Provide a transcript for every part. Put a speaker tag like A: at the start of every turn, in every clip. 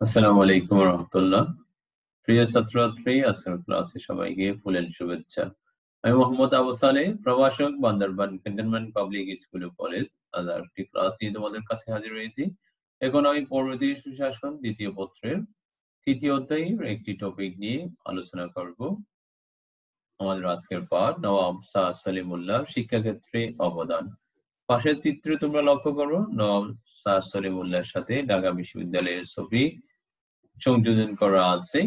A: আসসালামু আলাইকুম রহমতুল্লাহ। প্রিয় ছাত্রছাত্রী, আজকের ক্লাসে সবাইকে ফুলেল শুভেচ্ছা। আমি মোহাম্মদ আবু সালেহ, প্রভাষক, বান্দরবান ক্যান্টনমেন্ট পাবলিক স্কুল ও কলেজ। আজ আরেকটি ক্লাস নিয়ে তোমাদের কাছে হাজির হয়েছি। এখন আমি পরবর্তী সুশাসন দ্বিতীয় পত্রের তৃতীয় অধ্যায়ের একটি টপিক নিয়ে আলোচনা করব। আমাদের আজকের পাঠ নওয়াব শাহ সলিমুল্লাহ শিক্ষাক্ষেত্রে অবদান। পাশের চিত্রে তোমরা লক্ষ্য করো, নওয়াব শাহ সলিমুল্লাহর সাথে ঢাকা বিশ্ববিদ্যালয়ের ছবি সংযোজন করা আছে।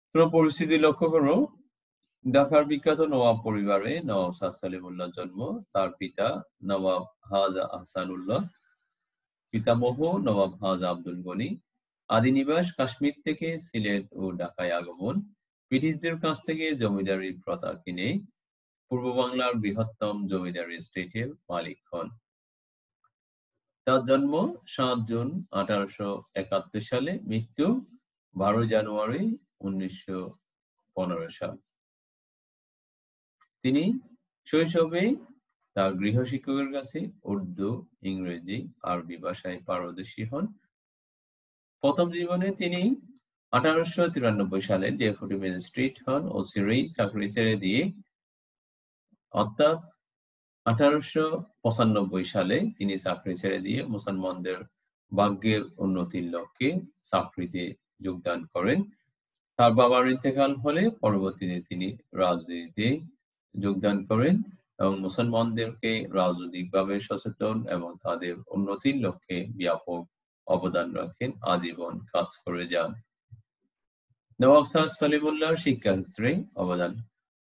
A: তোমরা পরিস্থিতি লক্ষ্য করো, ঢাকার বিখ্যাত নওয়াব পরিবারে নওয়াব শাহ সলিমুল্লাহর জন্ম। তার পিতা নবাব হাজা আহসানুল্লাহ, পিতামহ নবাব হাজা আব্দুল গনি। আদি নিবাস কাশ্মীর থেকে সিলেট ও ঢাকায় আগমন। ব্রিটিশদের কাছ থেকে জমিদারি প্রথা কিনে পূর্ব বাংলার বৃহত্তম জমিদারি এস্টেটের মালিক হন। তার জন্ম ৭ জুন ১৮৭১ সালে, মৃত্যু ১২ জানুয়ারি ১৯১৫ সাল। তিনি শৈশবে তার গৃহশিক্ষকের কাছে উর্দু, ইংরেজি, আরবি ভাষায় পারদর্শী হন। প্রথম জীবনে তিনি ১৮৯৩ সালে ডেপুটি ম্যাজিস্ট্রেট হন ও চিরেই চাকরি ছেড়ে দিয়ে অর্থাৎ ১৮৯৫ সালে তিনি চাকরি ছেড়ে দিয়ে মুসলমানদের ভাগ্যের উন্নতির লক্ষ্যে চাকরিতে যোগদান করেন। তার বাবার ইন্তেকাল হলে পরবর্তীতে তিনি রাজনীতিতে যোগদান করেন এবং মুসলমানদেরকে রাজনৈতিকভাবে সচেতন এবং তাদের উন্নতির লক্ষ্যে ব্যাপক অবদান রাখেন, আজীবন কাজ করে যান। নওয়াব শাহ সলিমুল্লাহর শিক্ষাক্ষেত্রে অবদান।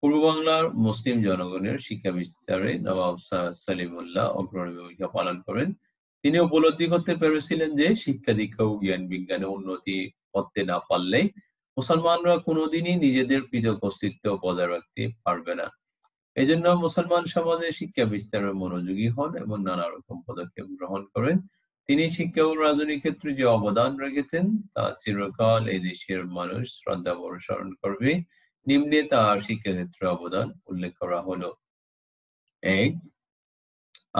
A: পূর্ব বাংলার মুসলিম জনগণের শিক্ষা বিস্তারে নওয়াব শাহ সলিমুল্লাহ অগ্রণী ভূমিকা পালন করেন। তিনি উপলব্ধি করতে পেরেছিলেন যে শিক্ষা দীক্ষা ও জ্ঞান বিজ্ঞানে উন্নতি করতে না পারলে মুসলমানরা কোনোদিনই নিজেদের পৃথক অস্তিত্ব বজায় রাখতে পারবে না। এজন্য মুসলমান সমাজে শিক্ষা বিস্তারে মনোযোগী হন এবং নানা রকম পদক্ষেপ গ্রহণ করেন। তিনি শিক্ষা ও রাজনীতির ক্ষেত্রে যে অবদান রেখেছেন তা চিরকাল এই দেশের মানুষ শ্রদ্ধা ভরে স্মরণ করবে। নিম্নে তার শিক্ষাক্ষেত্রে অবদান উল্লেখ করা হলো। ১.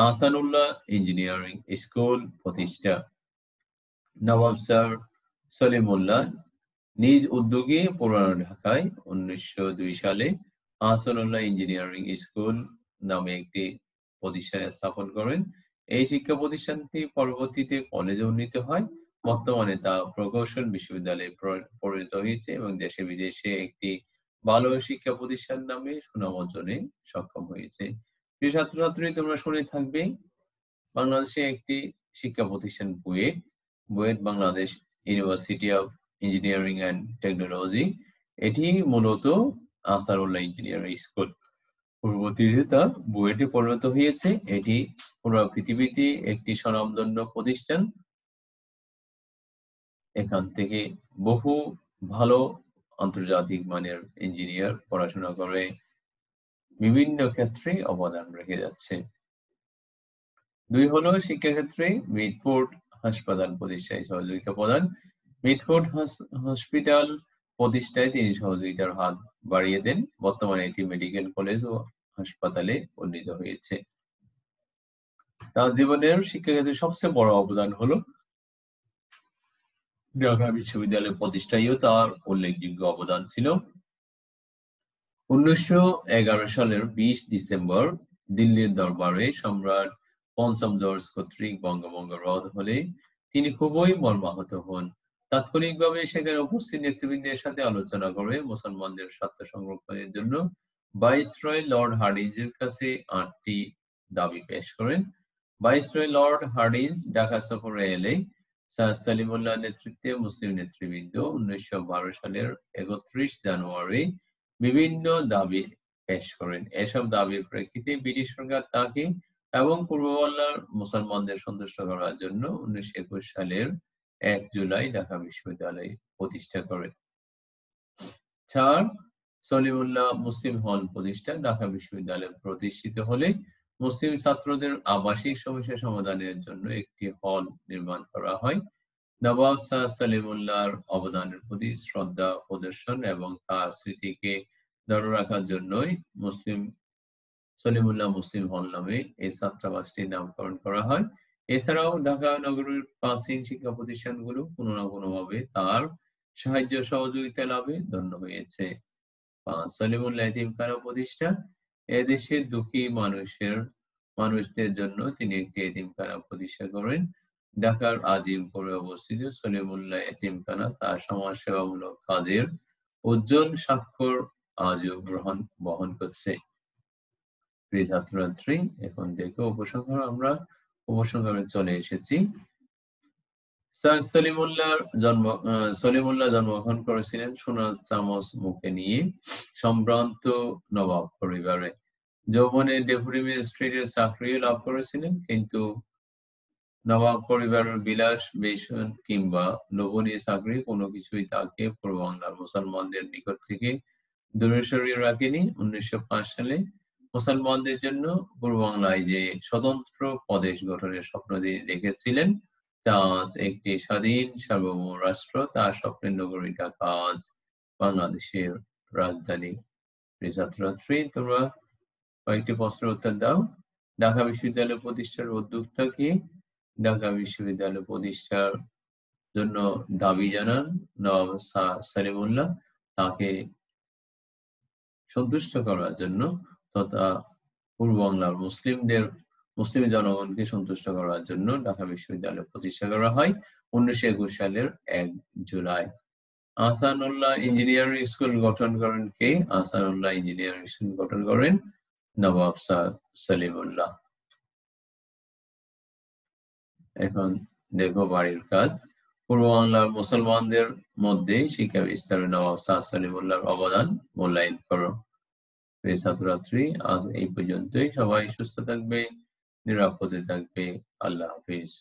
A: আহসানুল্লাহ ইঞ্জিনিয়ারিং স্কুল প্রতিষ্ঠা। নবাব স্যার সলিমুল্লাহ নিজ উদ্যোগে পুরানো ঢাকায় ১৯০২ সালে আহসানুল্লাহ ইঞ্জিনিয়ারিং স্কুল নামে একটি প্রতিষ্ঠান স্থাপন করেন। এই শিক্ষা প্রতিষ্ঠানটি পরবর্তীতে কলেজে উন্নীত হয়। বর্তমানে তা প্রকৌশল বিশ্ববিদ্যালয়ে পরিণত হয়েছে এবং দেশে বিদেশে একটি ভালো শিক্ষা প্রতিষ্ঠান নামে সুনাম অর্জনে সক্ষম হয়েছে। প্রিয় ছাত্রছাত্রী, তোমরা শুনে থাকবে বাংলাদেশে একটি শিক্ষা প্রতিষ্ঠান BUET, BUET Bangladesh university of engineering and technology. এটি মূলত আহসানুল্লাহ ইঞ্জিনিয়ারিং স্কুল। পরবর্তীতে তা বুয়েটে পরিণত হয়েছে। এটি পুরো পৃথিবীতে একটি স্বনামধন্য প্রতিষ্ঠান। এখান থেকে বহু ভালো আন্তর্জাতিক মানের ইঞ্জিনিয়ার পড়াশোনা করে বিভিন্ন ক্ষেত্রে অবদান রেখে যাচ্ছে। ২ হলো শিক্ষাক্ষেত্রে মিটফোর্ড হাসপাতাল প্রতিষ্ঠায় সহযোগিতা প্রদান। মিটফোর্ড হসপিটাল প্রতিষ্ঠায় তিনি সহযোগিতার হাত বাড়িয়ে দেন। বর্তমানে এটি মেডিকেল কলেজ ও হাসপাতালে উন্নীত হয়েছে। তার জীবনের শিক্ষাক্ষেত্রে সবচেয়ে বড় অবদান হলো ঢাকা বিশ্ববিদ্যালয় প্রতিষ্ঠায়ও তার উল্লেখযোগ্য অবদান ছিল। ১৯১১ সালের ২০ ডিসেম্বর দিল্লির দরবারে সম্রাট পঞ্চম জর্জ কর্তৃক বঙ্গভঙ্গ রদ হলে তিনি খুবই মর্মাহত হন। তাৎক্ষণিকভাবে সেখানে উপস্থিত নেতৃবৃন্দের সাথে আলোচনা করে মুসলমানদের স্বার্থ সংরক্ষণের জন্য ভাইসরয় লর্ড হার্ডিঞ্জের কাছে ৮টি দাবি পেশ করেন। ভাইসরয় লর্ড হার্ডিঞ্জ ঢাকা সফরে এলে স্যার সলিমুল্লাহর নেতৃত্বে মুসলিম নেতৃবৃন্দ ১৯১২ সালের ৩১ জানুয়ারি বিভিন্ন দাবি পেশ করেন। এসব দাবির প্রেক্ষিতে ব্রিটিশ সরকার তাকে এবং পূর্ব বাংলার মুসলমানদের সন্তুষ্ট করার জন্য ১৯২১ সালের ১ জুলাই ঢাকা বিশ্ববিদ্যালয় প্রতিষ্ঠা করে। ৪. সলিমুল্লাহ মুসলিম হল প্রতিষ্ঠা। ঢাকা বিশ্ববিদ্যালয় প্রতিষ্ঠিত হলে মুসলিম ছাত্রদের আবাসিক সমস্যা সমাধানের জন্য একটি হল নির্মাণ করা হয়। নবাব শাহ সলিমুল্লাহর অবদানের প্রতি শ্রদ্ধা প্রদর্শন এবং তার স্মৃতিকে ধরে রাখার জন্যই সলিমুল্লাহ মুসলিম হল নামে এই ছাত্রাবাসটির নামকরণ করা হয়। এছাড়াও ঢাকা নগরের প্রাচীন শিক্ষা প্রতিষ্ঠানগুলো কোনো না কোনোভাবে তার সাহায্য সহযোগিতা লাভে ধন্য হয়েছে। ৫. সলিমুল্লাহ এতিমখানা প্রতিষ্ঠা। এদেশের দুঃখী মানুষদের জন্য তিনি একটি এতিমখানা প্রতিষ্ঠা করেন। ঢাকার আজিমপুরে অবস্থিত সলিমুল্লাহ এতিমখানা তার সমাজসেবামূলক কাজের উজ্জ্বল স্বাক্ষর আজও বহন করছে। প্রিয় ছাত্রছাত্রী, এখন দেখো উপসংহার। আমরা উপসংহারে চলে এসেছি। স্যার সলিমুল্লাহ জন্মগ্রহণ করেছিলেন সোনার চামচ মুখে নিয়ে সম্ভ্রান্ত নবাব পরিবারে। যৌবনে ডেপুটি ম্যাজিস্ট্রেটের চাকরিও লাভ করেছিলেন, কিন্তু নবাব পরিবারের বিলাস বেসন কিংবা লোভনীয় চাকরি কোনো কিছুই তাকে পূর্ব বাংলার মুসলমানদের নিকট থেকে দূরে সরিয়ে রাখেনি। ১৯০৫ সালে মুসলমানদের জন্য পূর্ব বাংলায় যে স্বতন্ত্র প্রদেশ গঠনের স্বপ্ন তিনি দেখেছিলেন, তা আজ একটি স্বাধীন সার্বভৌম রাষ্ট্র। তার স্বপ্নের নগরী ঢাকা আজ বাংলাদেশের রাজধানী। প্রিয় ছাত্রছাত্রী, তোমরা কয়েকটি প্রশ্নের উত্তর দাও। ঢাকা বিশ্ববিদ্যালয় প্রতিষ্ঠার উদ্যোক্তা কে? ঢাকা বিশ্ববিদ্যালয় প্রতিষ্ঠার জন্য দাবি জানান নবাব সলিমুল্লাহ। তাকে সন্তুষ্ট করার জন্য তথা পূর্ব বাংলার মুসলিম জনগণকে সন্তুষ্ট করার জন্য ঢাকা বিশ্ববিদ্যালয় প্রতিষ্ঠা করা হয় ১৯২১ সালের ১ জুলাই। আহসানুল্লাহ ইঞ্জিনিয়ারিং স্কুল গঠন করেন কে? আহসানুল্লাহ ইঞ্জিনিয়ারিং স্কুল গঠন করেন নবাব সলিমুল্লাহ। এখন দেখো বাড়ির কাজ। পূর্ব বাংলার মুসলমানদের মধ্যে শিক্ষা বিস্তারে নবাব সলিমুল্লাহর অবদান মূল্যায়ন করো। প্রিয় ছাত্রছাত্রী, আজ এই পর্যন্তই। সবাই সুস্থ থাকবে, নিরাপদে থাকবে। আল্লাহ হাফিজ।